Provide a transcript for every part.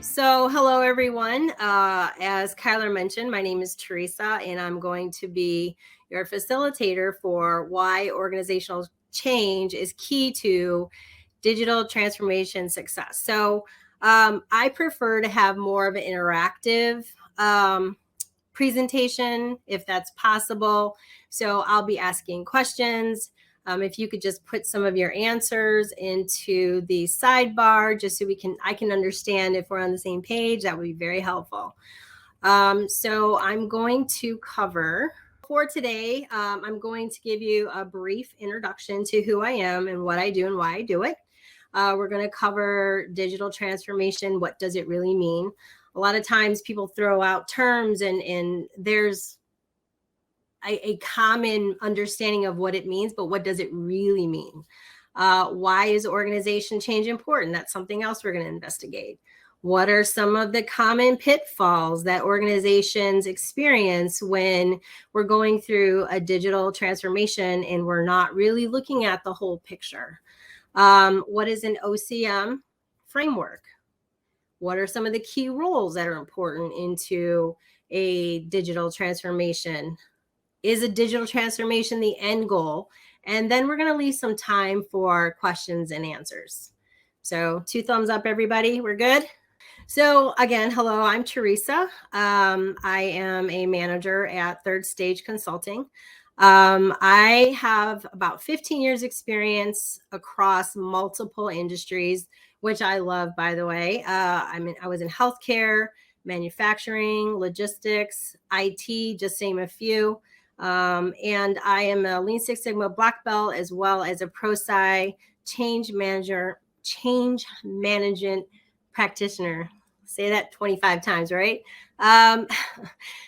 So hello, everyone. As Kyler mentioned, my name is Theresa, and I'm going to be your facilitator for why organizational change is key to digital transformation success. So I prefer to have more of an interactive presentation, if that's possible. So I'll be asking questions. If you could just put some of your answers into the sidebar, just so I can understand if we're on the same page, that would be very helpful. So I'm going to cover for today. I'm going to give you a brief introduction to who I am and what I do and why I do it. We're going to cover digital transformation. What does it really mean? A lot of times people throw out terms and there's a common understanding of what it means, but what does it really mean? Why is organization change important? That's something else we're going to investigate. What are some of the common pitfalls that organizations experience when we're going through a digital transformation and we're not really looking at the whole picture? What is an OCM framework? What are some of the key roles that are important into a digital transformation? Is a digital transformation the end goal? And then we're going to leave some time for questions and answers. So 2 thumbs up, everybody. We're good. So again, hello, I'm Theresa. I am a manager at Third Stage Consulting. I have about 15 years experience across multiple industries, which I love, by the way. I was in healthcare, manufacturing, logistics, IT, just to name a few. And I am a Lean Six Sigma Black Belt, as well as a ProSci change management practitioner. Say that 25 times, right?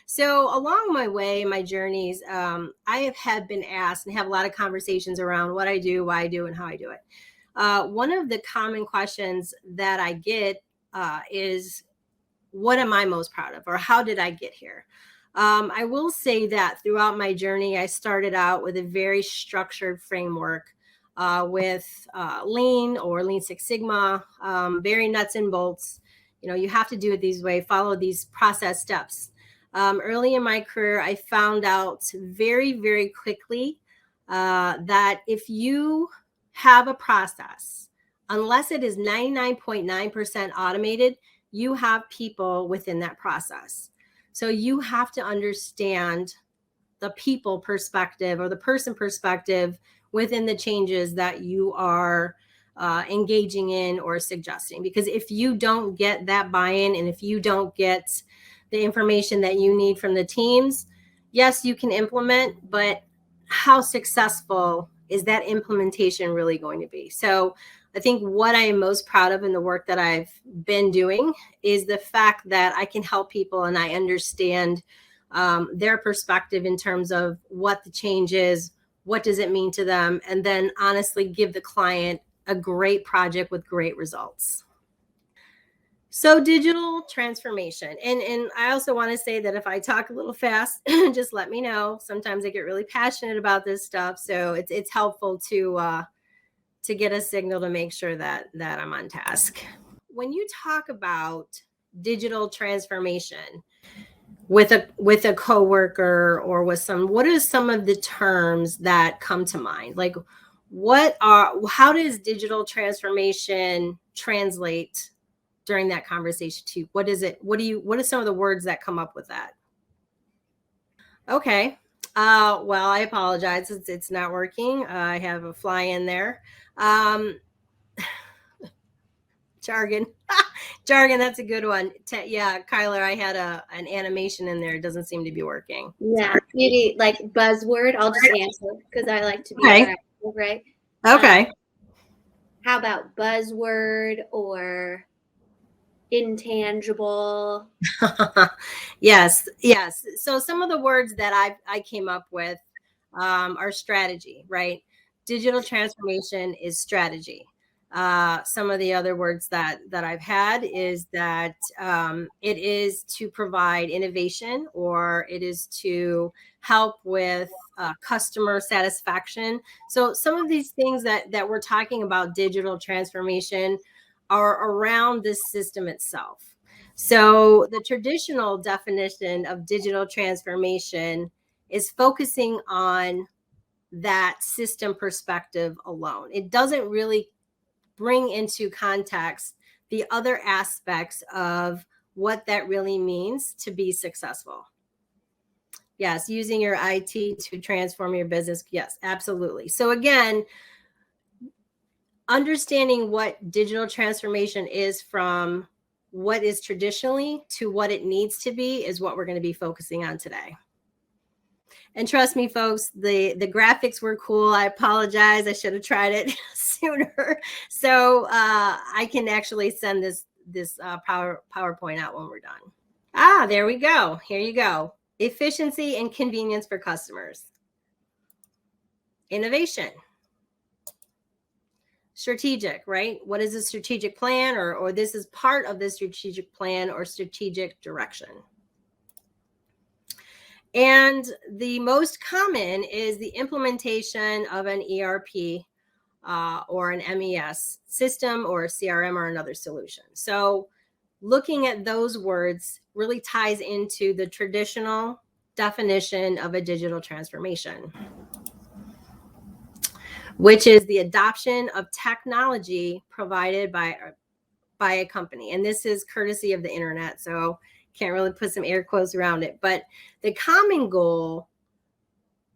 So along my way, my journeys, I have been asked and have a lot of conversations around what I do, why I do, and how I do it. One of the common questions that I get is, what am I most proud of, or how did I get here? I will say that throughout my journey, I started out with a very structured framework with Lean or Lean Six Sigma, very nuts and bolts. You know, you have to do it these way, follow these process steps. Early in my career, I found out very, very quickly that if you have a process, unless it is 99.9% automated, you have people within that process. So you have to understand the people perspective or the person perspective within the changes that you are engaging in or suggesting. Because if you don't get that buy-in, and if you don't get the information that you need from the teams, yes, you can implement, but how successful is that implementation really going to be? So I think what I am most proud of in the work that I've been doing is the fact that I can help people and I understand their perspective in terms of what the change is, what does it mean to them, and then honestly give the client a great project with great results. So digital transformation. And I also want to say that if I talk a little fast, just let me know. Sometimes I get really passionate about this stuff. So it's helpful to get a signal to make sure that I'm on task. When you talk about digital transformation with a coworker or with what are some of the terms that come to mind? Like how does digital transformation translate during that conversation to you? What is it? What are some of the words that come up with that? Okay. Well, I apologize. It's not working. I have a fly in there. Jargon. Jargon, that's a good one. Yeah, Kyler, I had an animation in there. It doesn't seem to be working. Yeah, maybe like buzzword. I'll just answer because I like to be interactive, right? Okay. How about buzzword or intangible? Yes. So some of the words that I came up with are strategy, right? Digital transformation is strategy. Some of the other words that I've had is that it is to provide innovation, or it is to help with customer satisfaction. So some of these things that we're talking about digital transformation are around this system itself. So the traditional definition of digital transformation is focusing on that system perspective alone. It doesn't really bring into context the other aspects of what that really means to be successful. Yes, using your IT to transform your business. Yes, absolutely. So again, understanding what digital transformation is from what is traditionally to what it needs to be is what we're going to be focusing on today. And trust me, folks, the graphics were cool. I apologize. I should have tried it sooner. So I can actually send this PowerPoint out when we're done. There we go. Here you go. Efficiency and convenience for customers. Innovation. Strategic, right? What is a strategic plan, or this is part of the strategic plan or strategic direction? And the most common is the implementation of an ERP or an MES system or a CRM or another solution. So looking at those words really ties into the traditional definition of a digital transformation, which is the adoption of technology provided by a company. And this is courtesy of the internet, so can't really put some air quotes around it. But the common goal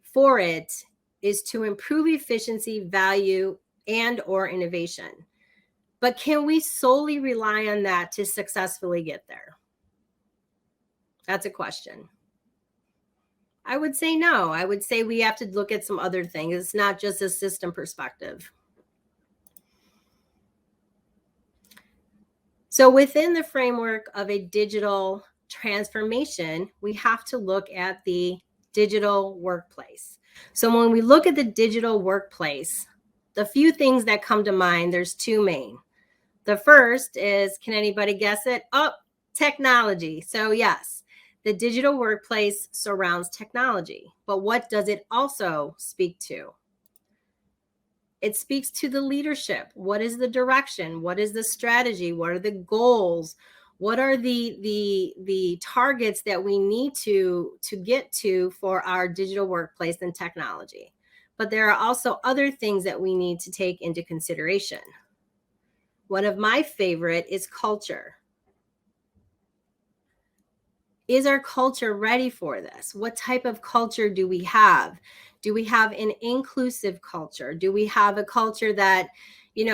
for it is to improve efficiency, value, and or innovation. But can we solely rely on that to successfully get there? That's a question. I would say no. I would say we have to look at some other things. It's not just a system perspective. So within the framework of a digital transformation, we have to look at the digital workplace. So when we look at the digital workplace, the few things that come to mind, there's two main. The first is, can anybody guess it? Technology. So yes, the digital workplace surrounds technology, but what does it also speak to? It speaks to the leadership. What is the direction? What is the strategy? What are the goals? What are the targets that we need to get to for our digital workplace and technology? But there are also other things that we need to take into consideration. One of my favorite is culture. Is our culture ready for this? What type of culture do we have? Do we have an inclusive culture? Do we have a culture that,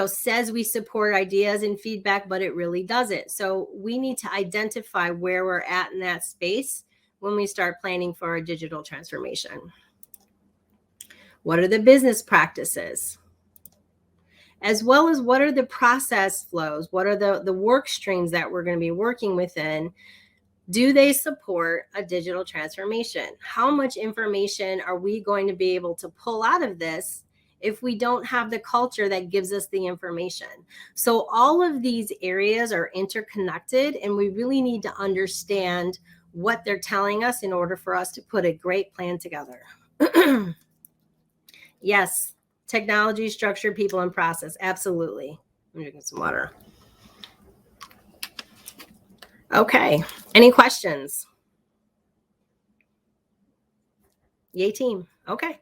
says we support ideas and feedback, but it really doesn't? So we need to identify where we're at in that space when we start planning for a digital transformation. What are the business practices? As well as what are the process flows? What are the work streams that we're going to be working within? Do they support a digital transformation? How much information are we going to be able to pull out of this if we don't have the culture that gives us the information? So all of these areas are interconnected, and we really need to understand what they're telling us in order for us to put a great plan together. Yes, technology, structure, people, and process. Absolutely. I'm drinking some water. Okay. Any questions? Yay, team. Okay.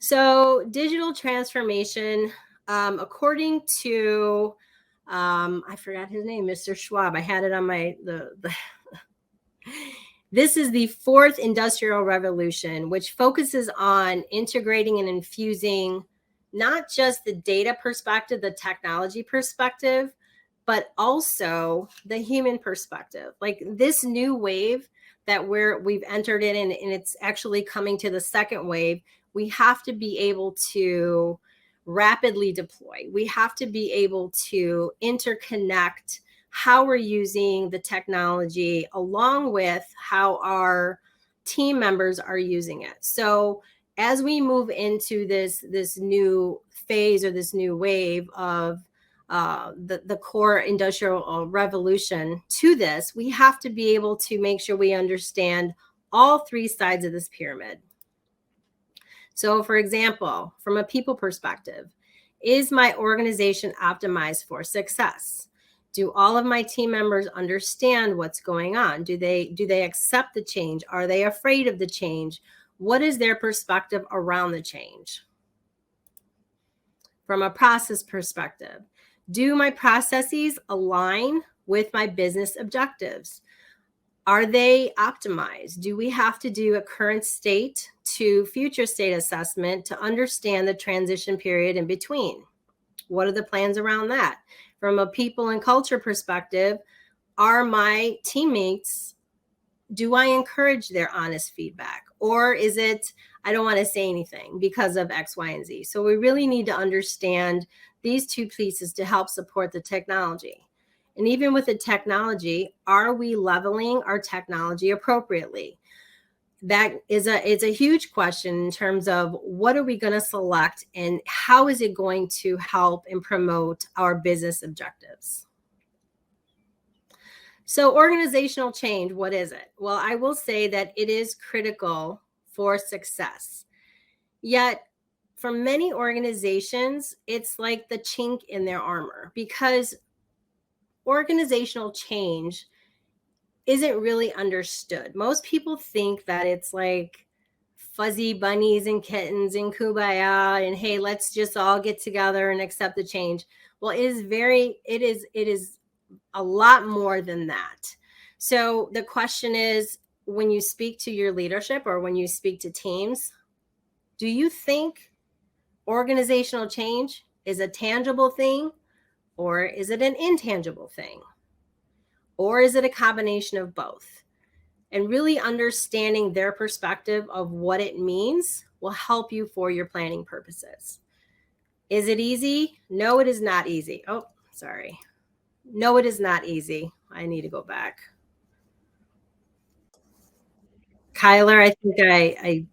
So digital transformation, according to, I forgot his name, Mr. Schwab. I had it on my, this is the fourth industrial revolution, which focuses on integrating and infusing not just the data perspective, the technology perspective, but also the human perspective. Like this new wave that we've entered in, and it's actually coming to the second wave, we have to be able to rapidly deploy. We have to be able to interconnect how we're using the technology along with how our team members are using it. So as we move into this new phase or this new wave of the core industrial revolution to this, we have to be able to make sure we understand all three sides of this pyramid. So for example, from a people perspective, is my organization optimized for success? Do all of my team members understand what's going on? Do they accept the change? Are they afraid of the change? What is their perspective around the change? From a process perspective, do my processes align with my business objectives? Are they optimized? Do we have to do a current state to future state assessment to understand the transition period in between? What are the plans around that? From a people and culture perspective, are my teammates, do I encourage their honest feedback? Or is it, I don't want to say anything because of X, Y, and Z? So we really need to understand these two pieces to help support the technology. And even with the technology, are we leveling our technology appropriately? That is it's a huge question in terms of what are we going to select and how is it going to help and promote our business objectives? So organizational change, what is it? Well, I will say that it is critical for success. Yet for many organizations, it's like the chink in their armor because organizational change isn't really understood. Most people think that it's like fuzzy bunnies and kittens and kumbaya and hey, let's just all get together and accept the change. Well, it is a lot more than that. So the question is, when you speak to your leadership or when you speak to teams, do you think organizational change is a tangible thing or is it an intangible thing? Or is it a combination of both? And really understanding their perspective of what it means will help you for your planning purposes. Is it easy? No, it is not easy. Oh, sorry. No, it is not easy. I need to go back. Kyler, I think I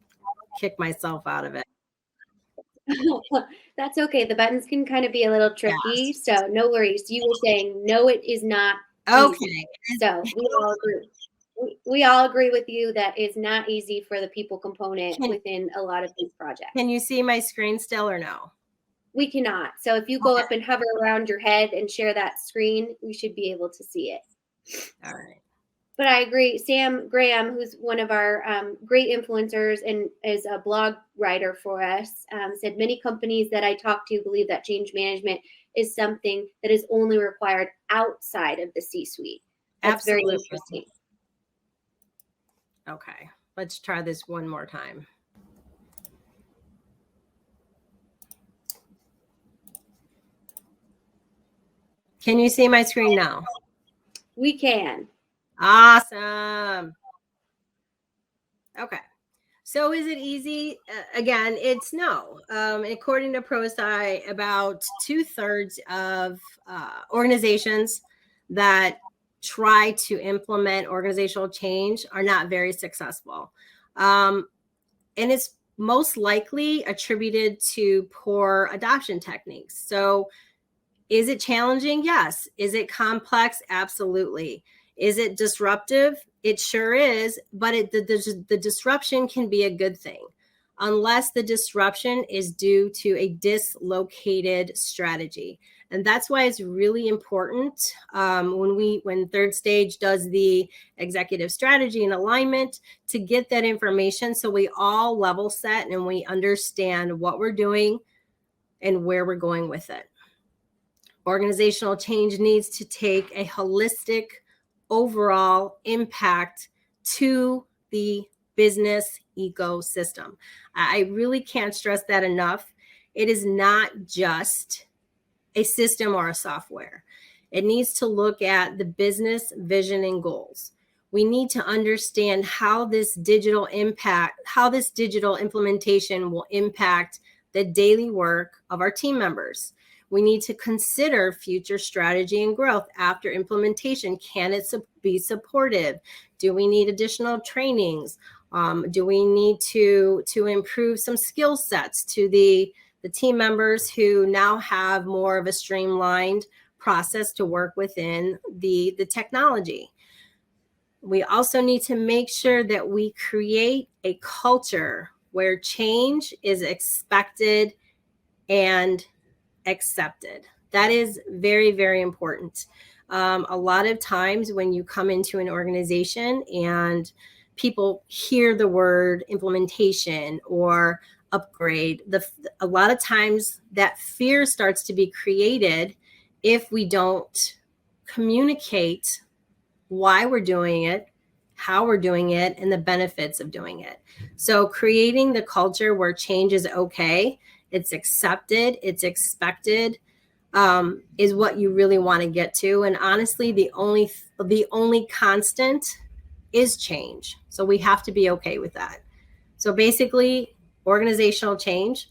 kicked myself out of it. That's okay. The buttons can kind of be a little tricky, yes. So no worries. You were saying, no, it is not okay. Easy. So we all agree with you that it's not easy for the people component within a lot of these projects. Can you see my screen still or no? We cannot. So if you go up and hover around your head and share that screen, we should be able to see it. All right. But I agree. Sam Graham, who's one of our great influencers and is a blog writer for us, said many companies that I talk to believe that change management is something that is only required outside of the C-suite. That's Absolutely. Very interesting. Okay, let's try this one more time. Can you see my screen now? We can. Awesome. Okay. So is it easy? Again, it's no. According to ProSci, about 2/3 of organizations that try to implement organizational change are not very successful. And it's most likely attributed to poor adoption techniques. So is it challenging? Yes. Is it complex? Absolutely. Is it disruptive? It sure is, but the disruption can be a good thing unless the disruption is due to a dislocated strategy. And that's why it's really important when third stage does the executive strategy and alignment to get that information so we all level set and we understand what we're doing and where we're going with it. Organizational change needs to take a holistic overall impact to the business ecosystem. I really can't stress that enough. It is not just a system or a software. It needs to look at the business vision and goals. We need to understand how this digital implementation will impact the daily work of our team members. We need to consider future strategy and growth after implementation. Can it be supportive? Do we need additional trainings? Do we need to improve some skill sets to the team members who now have more of a streamlined process to work within the technology? We also need to make sure that we create a culture where change is expected and accepted. That is very, very important. A lot of times when you come into an organization and people hear the word implementation or upgrade, a lot of times that fear starts to be created if we don't communicate why we're doing it, how we're doing it, and the benefits of doing it. So creating the culture where change is okay, it's accepted, it's expected, is what you really want to get to. And honestly, the only constant is change. So we have to be okay with that. So basically, organizational change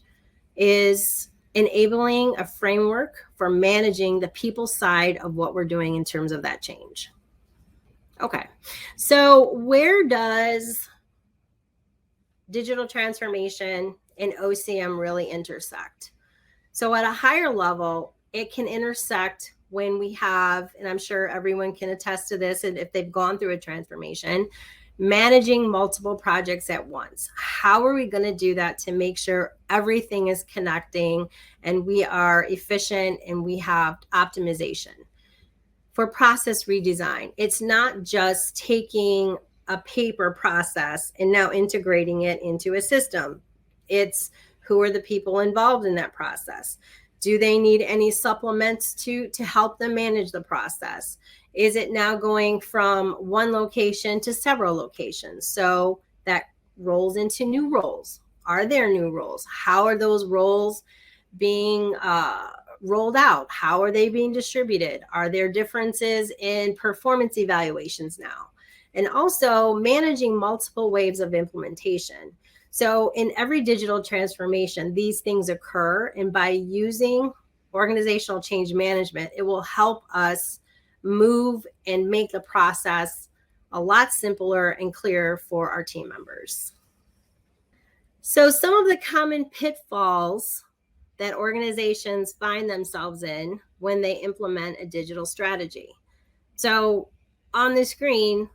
is enabling a framework for managing the people side of what we're doing in terms of that change. Okay, so where does digital transformation and OCM really intersect? So at a higher level, it can intersect when we have, and I'm sure everyone can attest to this, and if they've gone through a transformation, managing multiple projects at once. How are we going to do that to make sure everything is connecting and we are efficient and we have optimization? For process redesign, it's not just taking a paper process and now integrating it into a system. It's who are the people involved in that process? Do they need any supplements to help them manage the process? Is it now going from one location to several locations? So that rolls into new roles. Are there new roles? How are those roles being rolled out? How are they being distributed? Are there differences in performance evaluations now? And also managing multiple waves of implementation. So in every digital transformation, these things occur. And by using organizational change management, it will help us move and make the process a lot simpler and clearer for our team members. So some of the common pitfalls that organizations find themselves in when they implement a digital strategy. So on the screen,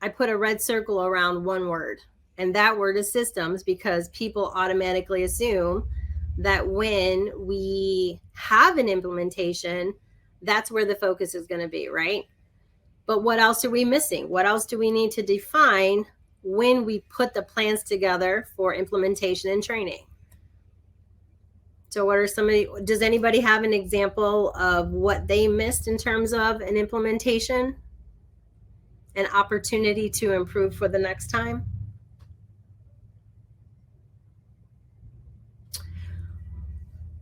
I put a red circle around one word, and that word is systems, because people automatically assume that when we have an implementation, that's where the focus is going to be, right? But what else are we missing? What else do we need to define when we put the plans together for implementation and training? So what are does anybody have an example of what they missed in terms of an implementation? An opportunity to improve for the next time?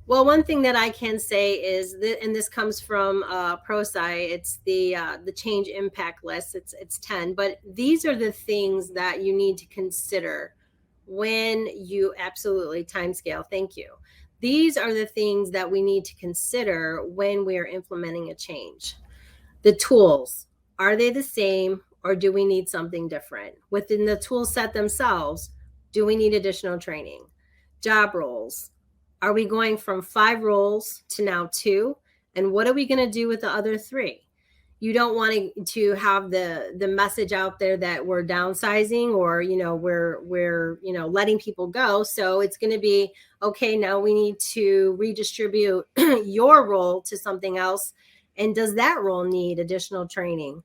Well, one thing that I can say is that, and this comes from ProSci, it's the change impact list. It's 10, but these are the things that you need to consider when you absolutely timescale. Thank you. These are the things that we need to consider when we are implementing a change. The tools, are they the same or do we need something different? Within the tool set themselves, do we need additional training? Job roles, are we going from 5 roles to now 2? And what are we going to do with the other 3? You don't want to have the message out there that we're downsizing or, we're letting people go. So it's going to be, okay, now we need to redistribute your role to something else. And does that role need additional training?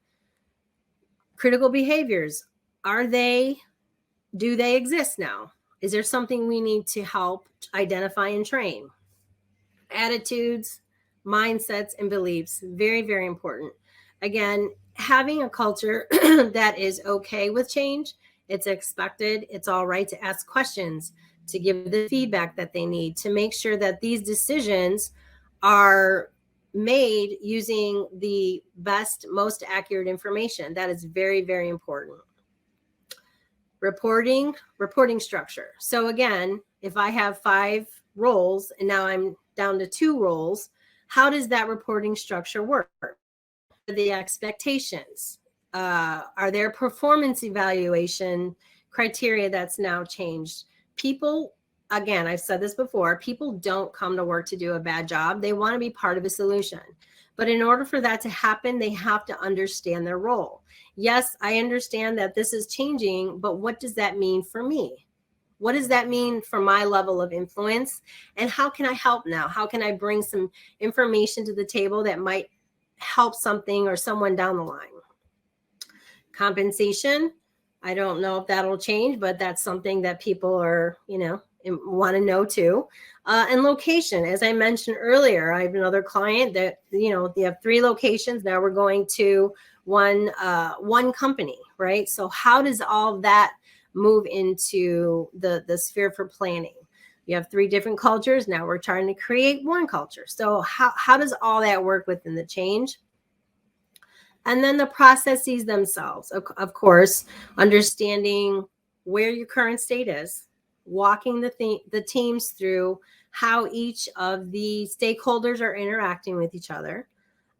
Critical behaviors, do they exist now? Is there something we need to help identify and train? Attitudes, mindsets, and beliefs, very, very important. Again, having a culture that is okay with change, it's expected, it's all right to ask questions, to give the feedback that they need, to make sure that these decisions are made using the best, most accurate information. That is very, very important. Reporting structure. So again, if I have 5 roles and now I'm down to 2 roles, how does that reporting structure work? The expectations, are there performance evaluation criteria that's now changed? People, again, I've said this before, people don't come to work to do a bad job. They want to be part of a solution. But in order for that to happen, they have to understand their role. Yes, I understand that this is changing, but what does that mean for me? What does that mean for my level of influence? And how can I help now? How can I bring some information to the table that might help something or someone down the line? Compensation, I don't know if that'll change, but that's something that people are, want to know too. And location, as I mentioned earlier, I have another client that, they have 3 locations. Now we're going to one company, right? So how does all that move into the sphere for planning? You have 3 different cultures. Now we're trying to create one culture. So how does all that work within the change? And then the processes themselves, of course, understanding where your current state is, walking the teams through how each of the stakeholders are interacting with each other,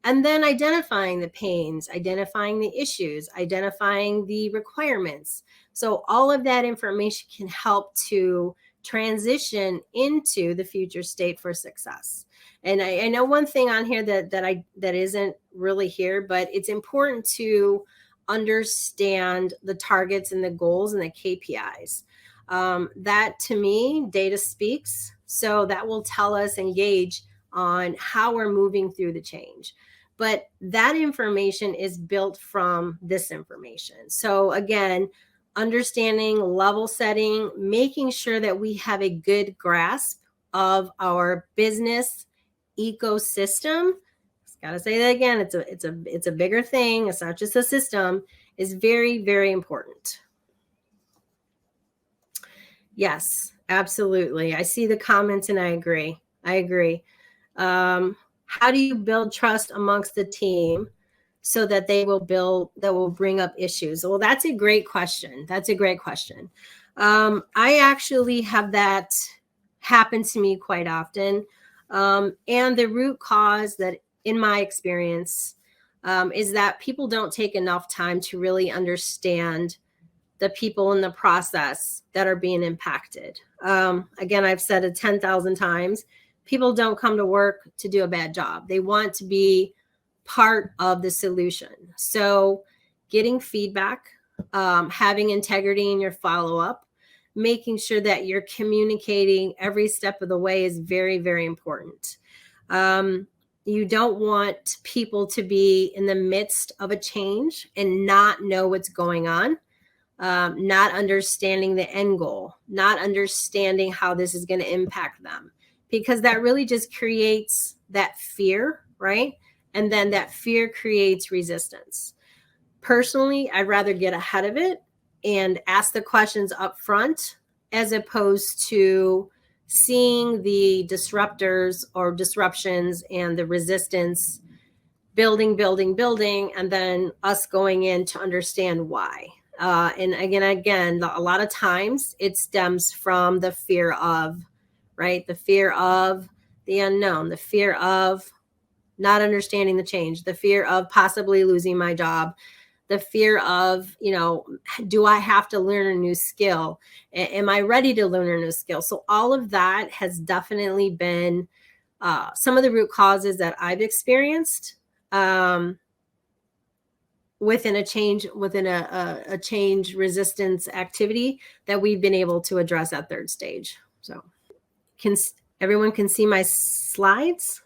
and then identifying the pains, identifying the issues, identifying the requirements. So all of that information can help to transition into the future state for success. And I know one thing on here that isn't really here, but it's important to understand the targets and the goals and the KPIs. That to me, data speaks. So that will tell us and gauge on how we're moving through the change. But that information is built from this information. So again, understanding, level setting, making sure that we have a good grasp of our business ecosystem. Got to say that again. It's a bigger thing. It's not just a system. Is very, very important. Yes, absolutely. I see the comments and I agree. How do you build trust amongst the team so that that will bring up issues? Well, that's a great question. I actually have that happen to me quite often. And the root cause that, in my experience, is that people don't take enough time to really understand the people in the process that are being impacted. Again, I've said it 10,000 times. People don't come to work to do a bad job. They want to be part of the solution. So getting feedback, having integrity in your follow-up, making sure that you're communicating every step of the way is very, very important. You don't want people to be in the midst of a change and not know what's going on, not understanding the end goal, not understanding how this is going to impact them, because that really just creates that fear, right? And then that fear creates resistance. Personally, I'd rather get ahead of it and ask the questions up front, as opposed to seeing the disruptors or disruptions and the resistance building, and then us going in to understand why. And again, a lot of times it stems from the fear of, right? The fear of the unknown, the fear of not understanding the change, the fear of possibly losing my job, the fear of, do I have to learn a new skill? Am I ready to learn a new skill? So all of that has definitely been some of the root causes that I've experienced within a change resistance activity that we've been able to address at third stage. So everyone can see my slides?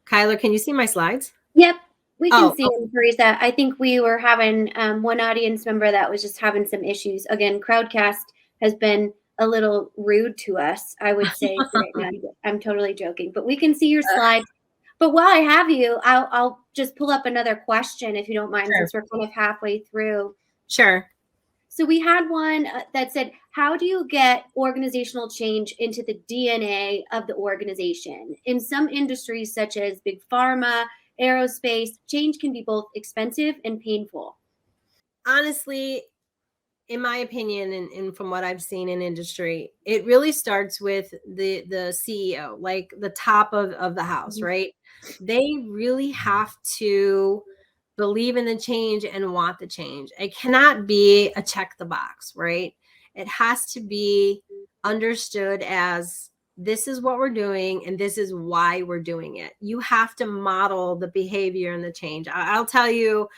Kyler, can you see my slides? Yep, we can see them, Theresa. I think we were having one audience member that was just having some issues. Again, Crowdcast has been a little rude to us, I would say. Right now. I'm totally joking, but we can see your slides. But while I have you, I'll just pull up another question, if you don't mind, since we're kind of halfway through. Sure. So we had one that said, how do you get organizational change into the DNA of the organization? In some industries, such as big pharma, aerospace, change can be both expensive and painful. Honestly, in my opinion, and from what I've seen in industry, it really starts with the CEO, like the top of the house, right? They really have to believe in the change and want the change. It cannot be a check the box, right? It has to be understood as this is what we're doing, and this is why we're doing it. You have to model the behavior and the change. I'll tell you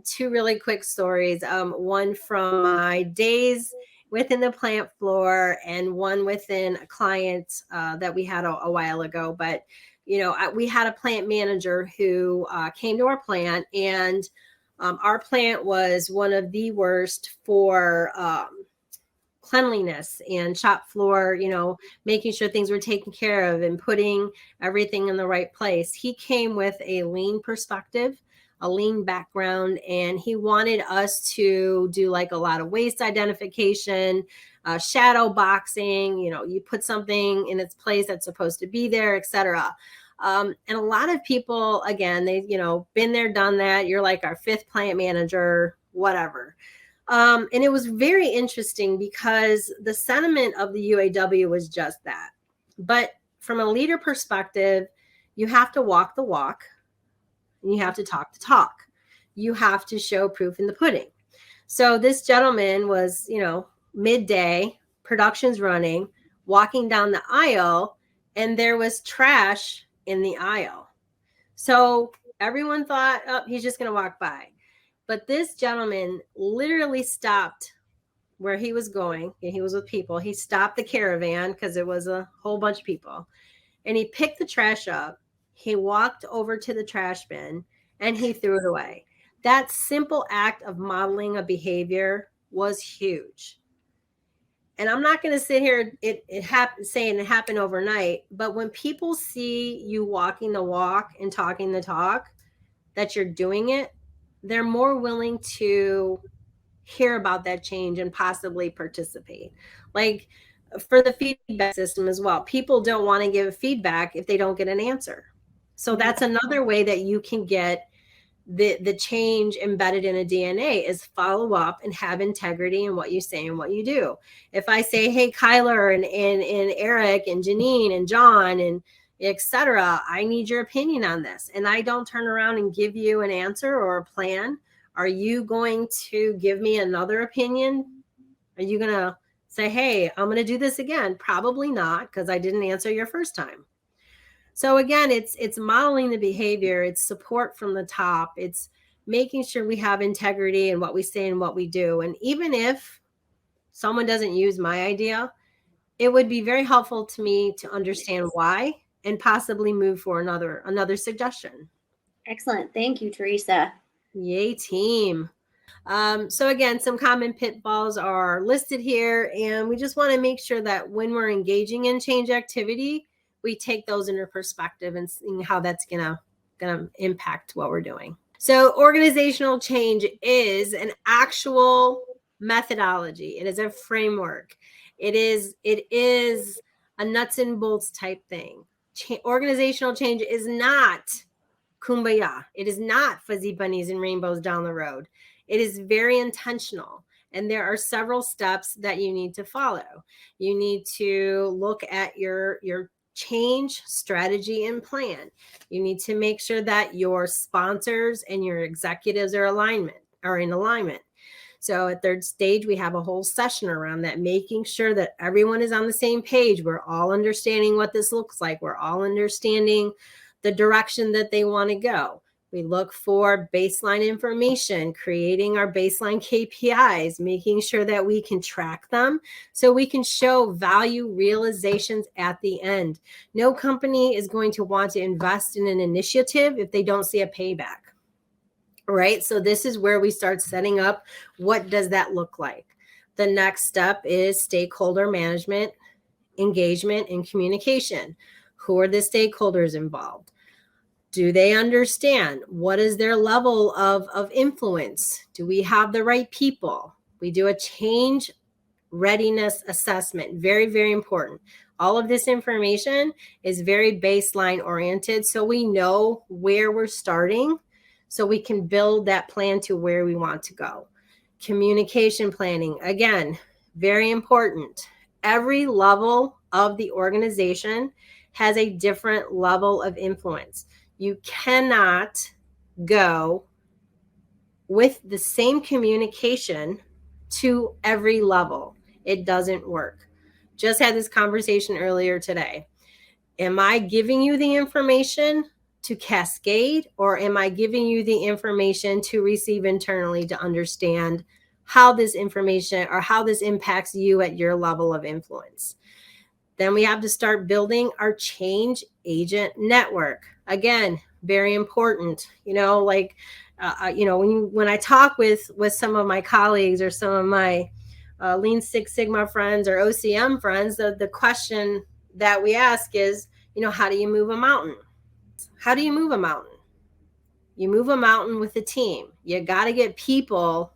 two really quick stories. One from my days within the plant floor, and one within a client that we had a while ago. But we had a plant manager who came to our plant, and our plant was one of the worst for cleanliness and shop floor, making sure things were taken care of and putting everything in the right place. He came with a lean perspective, a lean background, and he wanted us to do like a lot of waste identification, shadow boxing, you put something in its place that's supposed to be there, etc. And a lot of people, again, they've, been there, done that. You're like our fifth plant manager, whatever. And it was very interesting because the sentiment of the UAW was just that. But from a leader perspective, you have to walk the walk and you have to talk the talk. You have to show proof in the pudding. So this gentleman was, midday, production's running, walking down the aisle, and there was trash in the aisle. So everyone thought, oh, he's just going to walk by. But this gentleman literally stopped where he was going. And he was with people. He stopped the caravan because it was a whole bunch of people. And he picked the trash up. He walked over to the trash bin and he threw it away. That simple act of modeling a behavior was huge. And I'm not going to sit here saying it happened overnight. But when people see you walking the walk and talking the talk, that you're doing it, they're more willing to hear about that change and possibly participate. Like for the feedback system as well, people don't want to give feedback if they don't get an answer. So that's another way that you can get the change embedded in a DNA is follow up and have integrity in what you say and what you do. If I say, hey, Kyler and Eric and Janine and John and etc., I need your opinion on this. And I don't turn around and give you an answer or a plan. Are you going to give me another opinion? Are you going to say, hey, I'm going to do this again? Probably not, because I didn't answer your first time. So again, it's modeling the behavior. It's support from the top. It's making sure we have integrity in what we say and what we do. And even if someone doesn't use my idea, it would be very helpful to me to understand why and possibly move for another suggestion. Excellent. Thank you, Theresa. Yay, team. So again, some common pitfalls are listed here, and we just want to make sure that when we're engaging in change activity, we take those into perspective and seeing how that's gonna impact what we're doing. So organizational change is an actual methodology. It is a framework. It is a nuts and bolts type thing. Organizational change is not kumbaya. It is not fuzzy bunnies and rainbows down the road. It is very intentional. And there are several steps that you need to follow. You need to look at your change strategy and plan. You need to make sure that your sponsors and your executives are in alignment. So at third stage, we have a whole session around that, making sure that everyone is on the same page. We're all understanding what this looks like. We're all understanding the direction that they want to go. We look for baseline information, creating our baseline KPIs, making sure that we can track them so we can show value realizations at the end. No company is going to want to invest in an initiative if they don't see a payback, right? So this is where we start setting up what does that look like. The next step is stakeholder management, engagement, and communication. Who are the stakeholders involved? Do they understand? What is their level of influence? Do we have the right people? We do a change readiness assessment. Very, very important. All of this information is very baseline oriented, so we know where we're starting, so we can build that plan to where we want to go. Communication planning, again, very important. Every level of the organization has a different level of influence. You cannot go with the same communication to every level. It doesn't work. just had this conversation earlier today. Am I giving you the information to cascade, or am I giving you the information to receive internally to understand how this information or how this impacts you at your level of influence? Then we have to start building our change agent network. Again, very important. When I talk with some of my colleagues or some of my Lean Six Sigma friends or OCM friends, the question that we ask is, how do you move a mountain? How do you move a mountain? You move a mountain with a team. You got to get people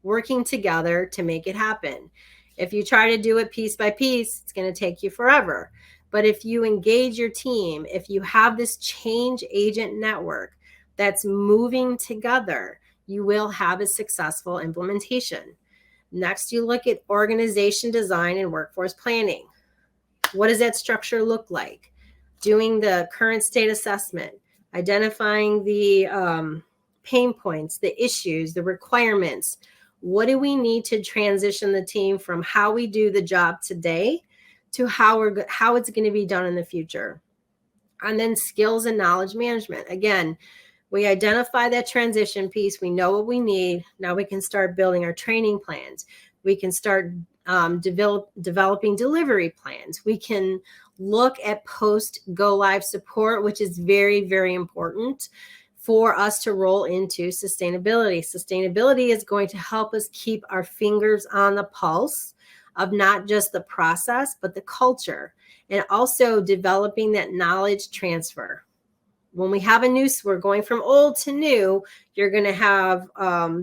working together to make it happen. If you try to do it piece by piece, it's going to take you forever. But if you engage your team, if you have this change agent network that's moving together, you will have a successful implementation. Next, you look at organization design and workforce planning. What does that structure look like? Doing the current state assessment, identifying the pain points, the issues, the requirements. What do we need to transition the team from how we do the job today to how it's going to be done in the future? And then skills and knowledge management. Again, we identify that transition piece. We know what we need. Now we can start building our training plans. We can start developing delivery plans. We can look at post go live support, which is very, very important for us to roll into sustainability. Sustainability is going to help us keep our fingers on the pulse of not just the process, but the culture, and also developing that knowledge transfer. When we have we're going from old to new, you're going to have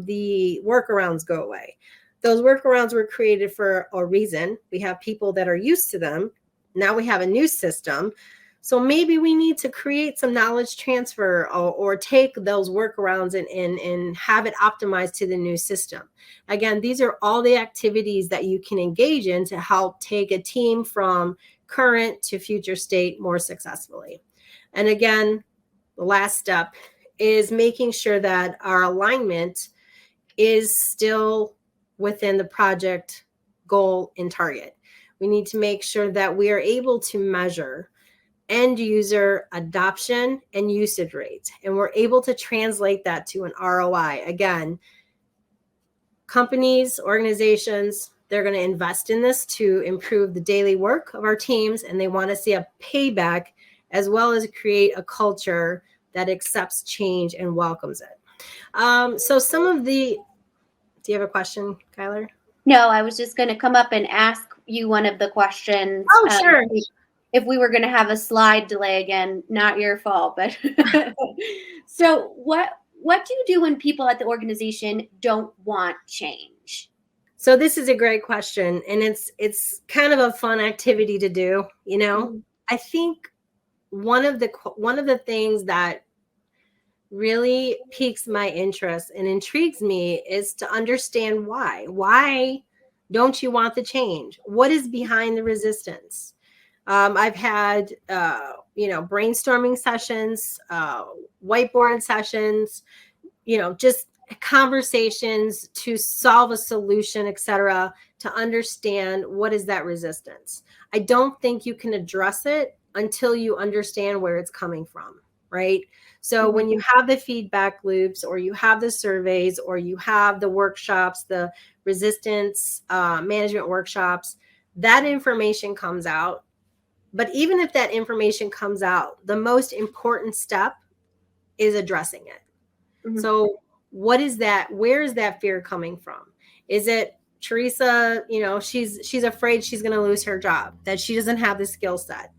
the workarounds go away. Those workarounds were created for a reason. We have people that are used to them. Now we have a new system. So maybe we need to create some knowledge transfer or take those workarounds and have it optimized to the new system. Again, these are all the activities that you can engage in to help take a team from current to future state more successfully. And again, the last step is making sure that our alignment is still within the project goal and target. We need to make sure that we are able to measure end user adoption and usage rates, and we're able to translate that to an ROI. Again, companies, organizations, they're going to invest in this to improve the daily work of our teams, and they want to see a payback as well as create a culture that accepts change and welcomes it. So do you have a question, Kyler? No, I was just going to come up and ask you one of the questions. Oh, sure. If we were going to have a slide delay again, not your fault, but so what do you do when people at the organization don't want change? So this is a great question, and it's kind of a fun activity to do. Mm-hmm. I think one of the things that really piques my interest and intrigues me is to understand why don't you want the change? What is behind the resistance? I've had brainstorming sessions, whiteboard sessions, just conversations to solve a solution, etc., to understand what is that resistance. I don't think you can address it until you understand where it's coming from, right? So when you have the feedback loops, or you have the surveys, or you have the workshops, the resistance management workshops, that information comes out. But even if that information comes out, the most important step is addressing it. Mm-hmm. So what is that? Where is that fear coming from? Is it Theresa, she's afraid she's going to lose her job, that she doesn't have the skill set?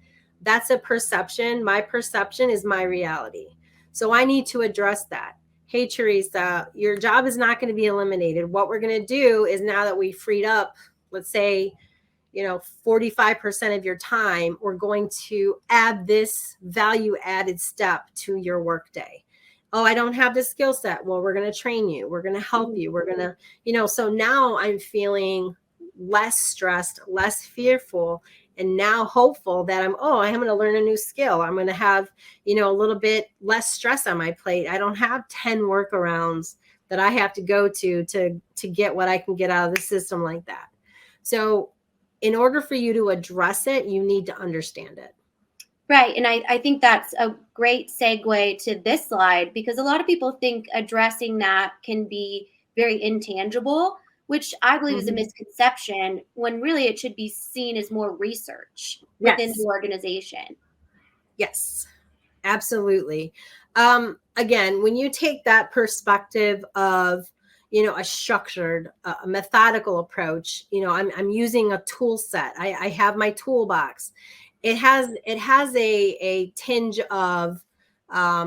That's a perception. My perception is my reality. So I need to address that. Hey, Theresa, your job is not going to be eliminated. What we're going to do is, now that we freed up, let's say, 45% of your time, we're going to add this value added step to your workday. Oh, I don't have the skill set. Well, we're going to train you. We're going to help you. We're going to, so now I'm feeling less stressed, less fearful, and now hopeful that I'm going to learn a new skill. I'm going to have, a little bit less stress on my plate. I don't have 10 workarounds that I have to go to get what I can get out of the system like that. So in order for you to address it, you need to understand it. Right. And I think that's a great segue to this slide, because a lot of people think addressing that can be very intangible, which I believe is a misconception, when really it should be seen as more research within the organization. Yes, absolutely. Again, when you take that perspective of, a structured, methodical approach, I'm using a tool set. I have my toolbox. It has a tinge of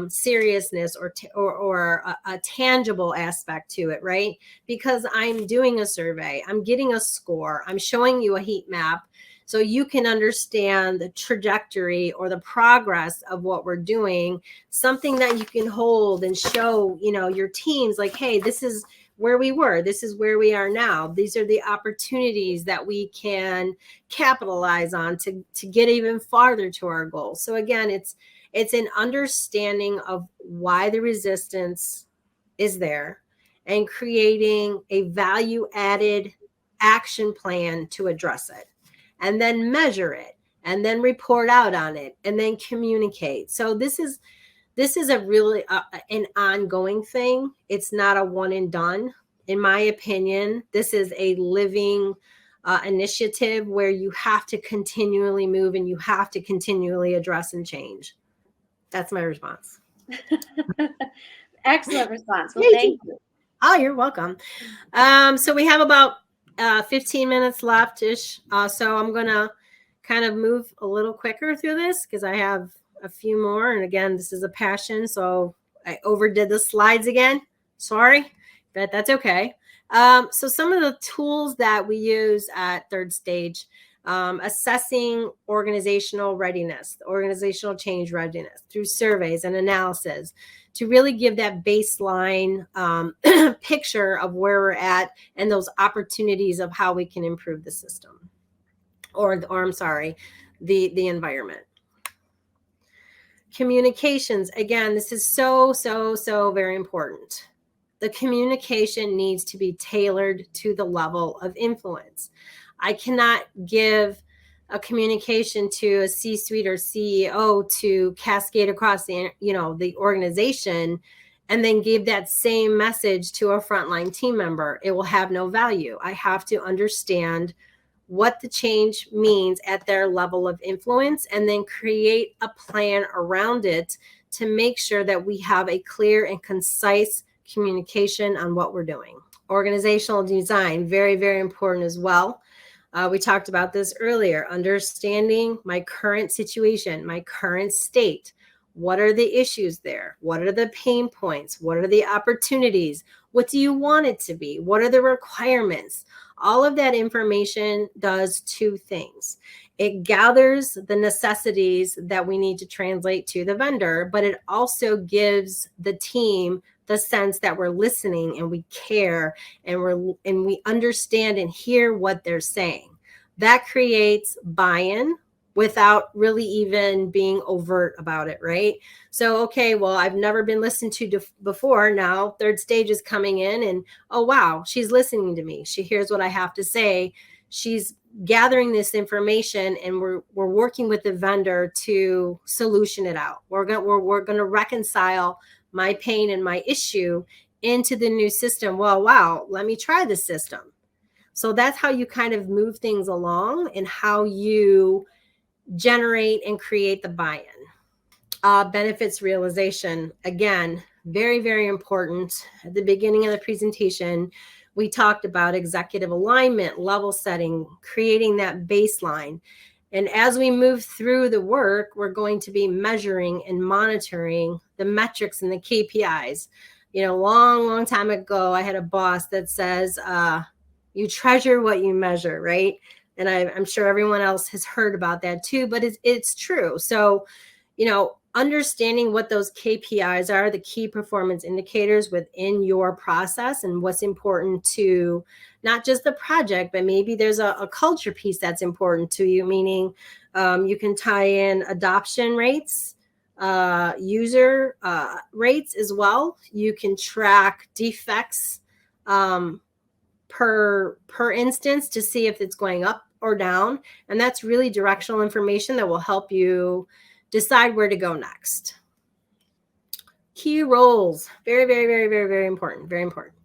seriousness or a tangible aspect to it, right? Because I'm doing a survey, I'm getting a score, I'm showing you a heat map, so you can understand the trajectory or the progress of what we're doing, something that you can hold and show, your teams, like, hey, this is where we were, this is where we are now, these are the opportunities that we can capitalize on to get even farther to our goals. So again, it's an understanding of why the resistance is there and creating a value added action plan to address it, and then measure it, and then report out on it, and then communicate. So this is a really an ongoing thing. It's not a one and done. In my opinion, this is a living initiative where you have to continually move and you have to continually address and change. That's my response. Excellent response. Well, thank you. Oh, you're welcome. So we have about 15 minutes left-ish. So I'm going to kind of move a little quicker through this because I have a few more. And again, this is a passion. So I overdid the slides again. Sorry, but that's okay. So some of the tools that we use at third stage, assessing organizational readiness, organizational change readiness through surveys and analysis to really give that baseline picture of where we're at and those opportunities of how we can improve the system or I'm sorry, the environment. Communications, again, this is so very important. The communication needs to be tailored to the level of influence. I cannot give a communication to a C-suite or CEO to cascade across the organization and then give that same message to a frontline team member. It will have no value. I have to understand what the change means at their level of influence and then create a plan around it to make sure that we have a clear and concise communication on what we're doing. Organizational design, very, very important as well. We talked about this earlier, understanding my current situation, my current state. What are the issues there? What are the pain points? What are the opportunities? What do you want it to be? What are the requirements? All of that information does two things. It gathers the necessities that we need to translate to the vendor, but it also gives the team the sense that we're listening and we care and we understand and hear what they're saying. That creates buy-in without really even being overt about it, right? So, okay, well, I've never been listened to before. Now third stage is coming in and, oh, wow, she's listening to me. She hears what I have to say. She's gathering this information and we're working with the vendor to solution it out. We're going to reconcile my pain and my issue into the new system. Well, wow, let me try the system. So that's how you kind of move things along and how you generate and create the buy-in. Benefits realization, again, very, very important. At the beginning of the presentation, we talked about executive alignment, level setting, creating that baseline. And as we move through the work, we're going to be measuring and monitoring the metrics and the KPIs. Long time ago, I had a boss that says, you treasure what you measure, right? And I'm sure everyone else has heard about that too, but it's true. So, understanding what those KPIs are, the key performance indicators within your process and what's important to not just the project, but maybe there's a culture piece that's important to you, meaning you can tie in adoption rates, user rates as well. You can track defects, per instance to see if it's going up or down. And that's really directional information that will help you decide where to go next. Key roles, very, very, very, very, very important, very important.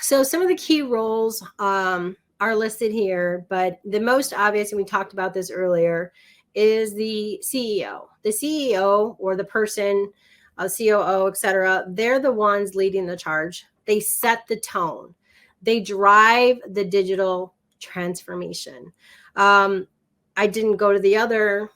So some of the key roles are listed here, but the most obvious, and we talked about this earlier, is the CEO. The CEO or the person, COO, etc. They're the ones leading the charge. They set the tone. They drive the digital transformation. I didn't go to the other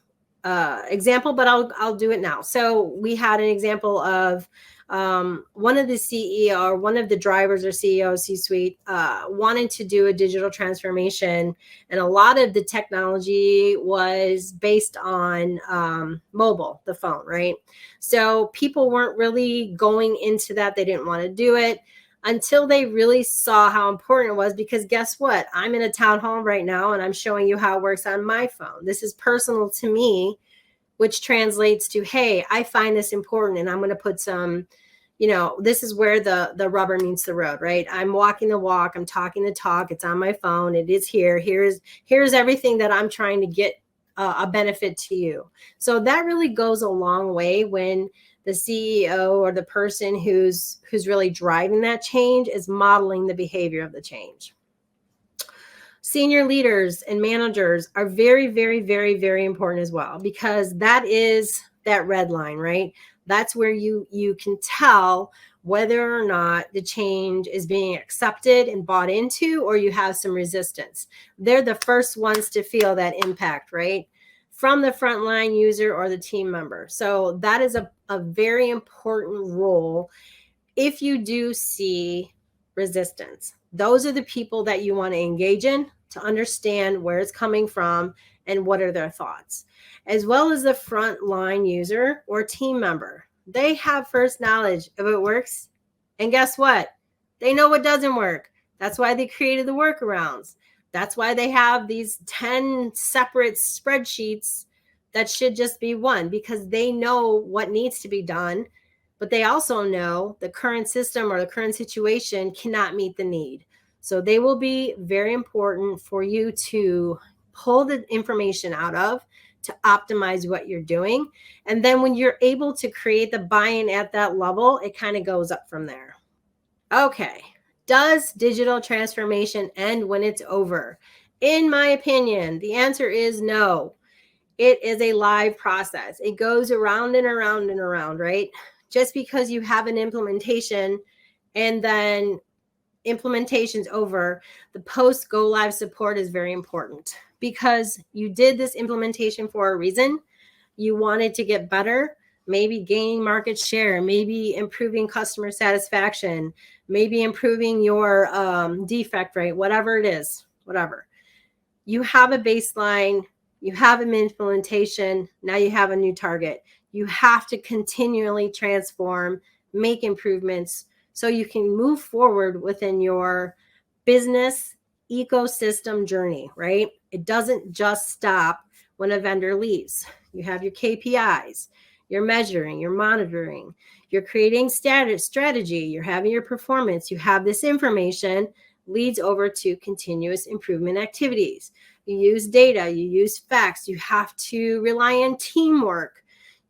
example, but I'll do it now. So we had an example of one of the CEO or one of the drivers or CEO C-suite wanted to do a digital transformation, and a lot of the technology was based on mobile, the phone, right? So people weren't really going into that. They didn't want to do it until they really saw how important it was, because guess what? I'm in a town hall right now and I'm showing you how it works on my phone. This is personal to me, which translates to, hey, I find this important and I'm going to put some, this is where the rubber meets the road, right? I'm walking the walk, I'm talking the talk, it's on my phone, it is here. Here's everything that I'm trying to get a benefit to you. So that really goes a long way when the CEO or the person who's really driving that change is modeling the behavior of the change. Senior leaders and managers are very, very, very, very important as well, because that is that red line, right? That's where you can tell whether or not the change is being accepted and bought into, or you have some resistance. They're the first ones to feel that impact, right? From the frontline user or the team member. So that is a very important role. If you do see resistance, those are the people that you want to engage in to understand where it's coming from and what are their thoughts, as well as the frontline user or team member. They have first knowledge of what works. And guess what? They know what doesn't work. That's why they created the workarounds. That's why they have these 10 separate spreadsheets that should just be one, because they know what needs to be done, but they also know the current system or the current situation cannot meet the need. So they will be very important for you to pull the information out of to optimize what you're doing. And then when you're able to create the buy-in at that level, it kind of goes up from there. Okay. Does digital transformation end when it's over? In my opinion, the answer is no. It is a live process. It goes around and around and around, right? Just because you have an implementation and then implementation's over, the post go live support is very important, because you did this implementation for a reason. You wanted to get better, maybe gaining market share, maybe improving customer satisfaction, maybe improving your defect rate, whatever it is, whatever. You have a baseline, you have an implementation, now you have a new target. You have to continually transform, make improvements so you can move forward within your business ecosystem journey, right? It doesn't just stop when a vendor leaves. You have your KPIs, you're measuring, you're monitoring, you're creating strategy, you're having your performance, you have this information, leads over to continuous improvement activities. You use data, you use facts, you have to rely on teamwork.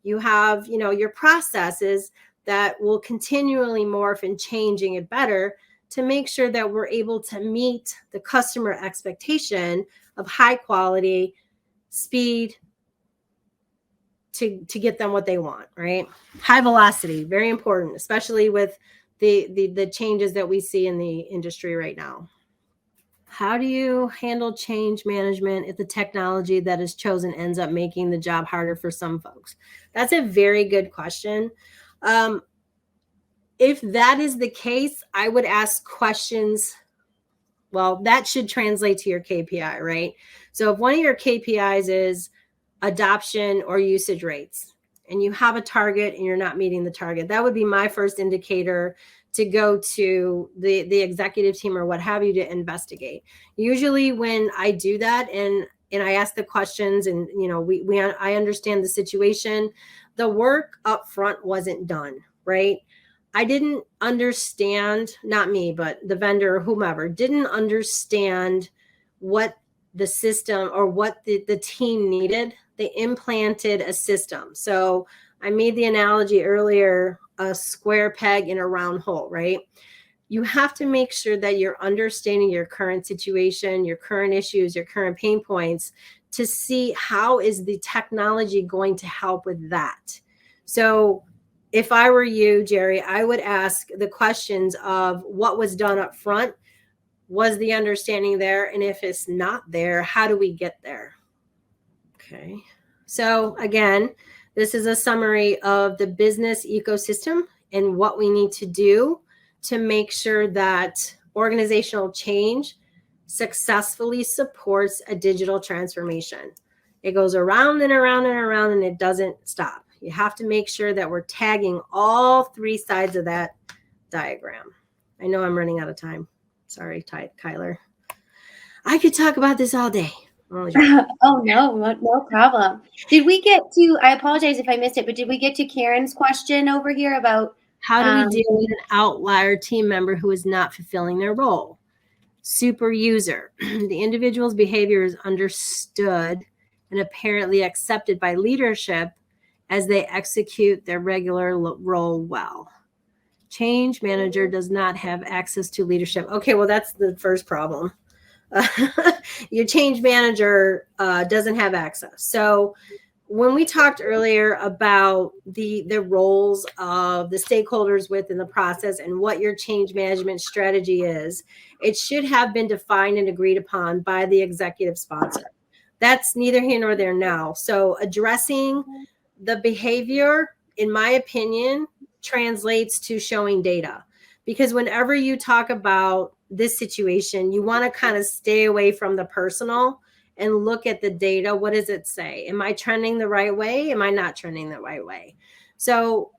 You have, your processes that will continually morph and changing it better to make sure that we're able to meet the customer expectation of high quality, speed, to get them what they want, right? High velocity, very important, especially with the changes that we see in the industry right now. How do you handle change management if the technology that is chosen ends up making the job harder for some folks? That's a very good question. If that is the case, I would ask questions. Well, that should translate to your KPI, right? So if one of your KPIs is adoption or usage rates, and you have a target and you're not meeting the target, that would be my first indicator to go to the executive team or what have you to investigate. Usually when I do that and I ask the questions and I understand the situation, the work up front wasn't done, right? I didn't understand, not me, but the vendor or whomever didn't understand what the system or what the team needed. They implanted a system. So I made the analogy earlier, a square peg in a round hole, right? You have to make sure that you're understanding your current situation, your current issues, your current pain points to see how is the technology going to help with that. So if I were you, Jerry, I would ask the questions of what was done up front. Was the understanding there? And if it's not there, how do we get there? Okay. So again, this is a summary of the business ecosystem and what we need to do to make sure that organizational change successfully supports a digital transformation. It goes around and around and around, and it doesn't stop. You have to make sure that we're tagging all three sides of that diagram. I know I'm running out of time. Sorry, Kyler. I could talk about this all day. Oh, no problem. Did we get to, I apologize if I missed it, but did we get to Karen's question over here about how do we deal with an outlier team member who is not fulfilling their role? Super user. The individual's behavior is understood and apparently accepted by leadership as they execute their regular role well. Change manager does not have access to leadership. Okay, well, that's the first problem. Your change manager doesn't have access. So when we talked earlier about the roles of the stakeholders within the process and what your change management strategy is, it should have been defined and agreed upon by the executive sponsor. That's neither here nor there now. So addressing the behavior, in my opinion, translates to showing data. Because whenever you talk about this situation, you want to kind of stay away from the personal and look at the data. What does it say? Am I trending the right way? Am I not trending the right way? So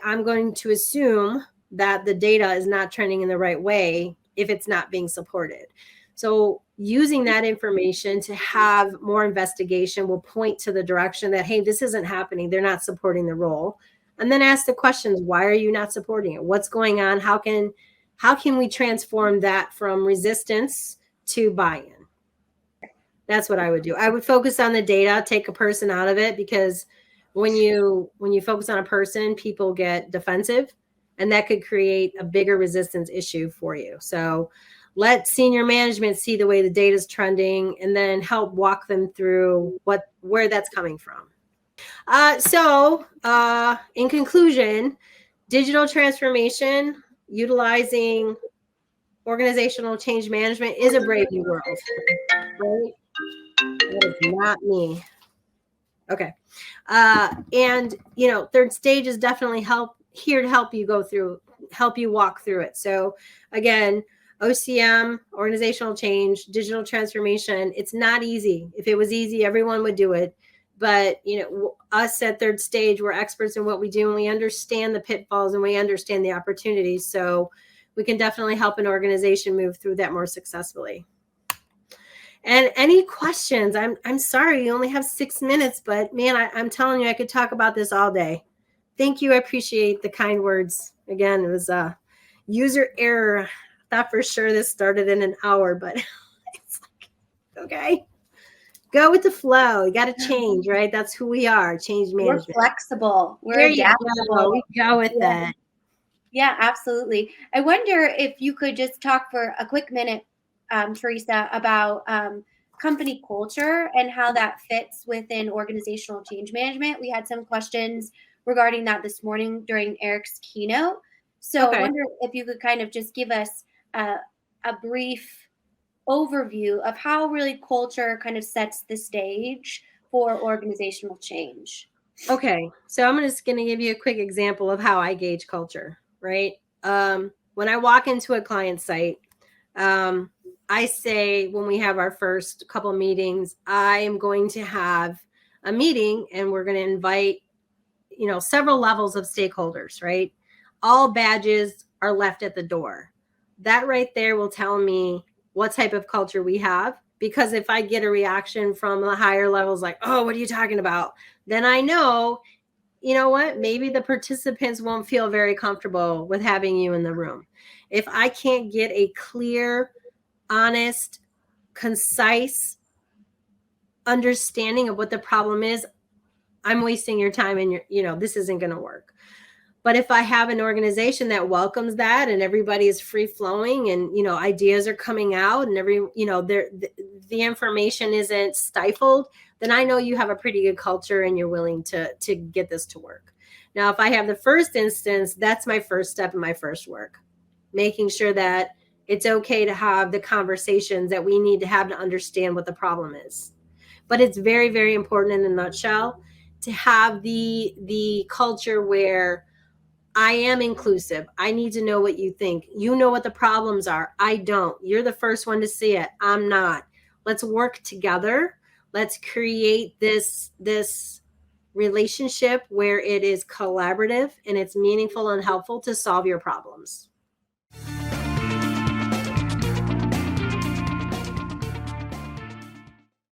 I'm going to assume that the data is not trending in the right way if it's not being supported. So using that information to have more investigation will point to the direction that, hey, this isn't happening. They're not supporting the role. And then ask the questions, why are you not supporting it? What's going on? How can we transform that from resistance to buy-in? That's what I would do. I would focus on the data, take a person out of it, because when you focus on a person, people get defensive, and that could create a bigger resistance issue for you. So let senior management see the way the data is trending and then help walk them through where that's coming from. So in conclusion, digital transformation utilizing organizational change management is a brave new world, right? That is not me. Okay. And, third stage is definitely here to help you walk through it. So again, OCM, organizational change, digital transformation, it's not easy. If it was easy, everyone would do it. But, us at third stage, we're experts in what we do, and we understand the pitfalls and we understand the opportunities. So we can definitely help an organization move through that more successfully. And any questions? I'm sorry, you only have 6 minutes, but man, I'm telling you, I could talk about this all day. Thank you. I appreciate the kind words. Again, it was a user error. I thought for sure this started in an hour, but it's like, okay. Go with the flow. You got to change, right? That's who we are. Change management. We're flexible. We're adaptable. We go with that. Yeah, absolutely. I wonder if you could just talk for a quick minute, Theresa, about company culture and how that fits within organizational change management. We had some questions regarding that this morning during Eric's keynote. So I wonder if you could kind of just give us a brief overview of how really culture kind of sets the stage for organizational change. Okay, so I'm just going to give you a quick example of how I gauge culture, right? When I walk into a client site, I say when we have our first couple meetings, I am going to have a meeting and we're going to invite, several levels of stakeholders, right? All badges are left at the door. That right there will tell me what type of culture we have, because if I get a reaction from the higher levels like, oh, what are you talking about? Then I know you know what? Maybe the participants won't feel very comfortable with having you in the room. If I can't get a clear, honest, concise understanding of what the problem is, I'm wasting your time and this isn't going to work. But if I have an organization that welcomes that and everybody is free flowing and, ideas are coming out and the information isn't stifled, then I know you have a pretty good culture and you're willing to get this to work. Now, if I have the first instance, that's my first step in my first work, making sure that it's okay to have the conversations that we need to have to understand what the problem is. But it's very, very important in a nutshell to have the culture where I am inclusive. I need to know what you think. You know what the problems are. I don't. You're the first one to see it. I'm not. Let's work together. Let's create this relationship where it is collaborative and it's meaningful and helpful to solve your problems.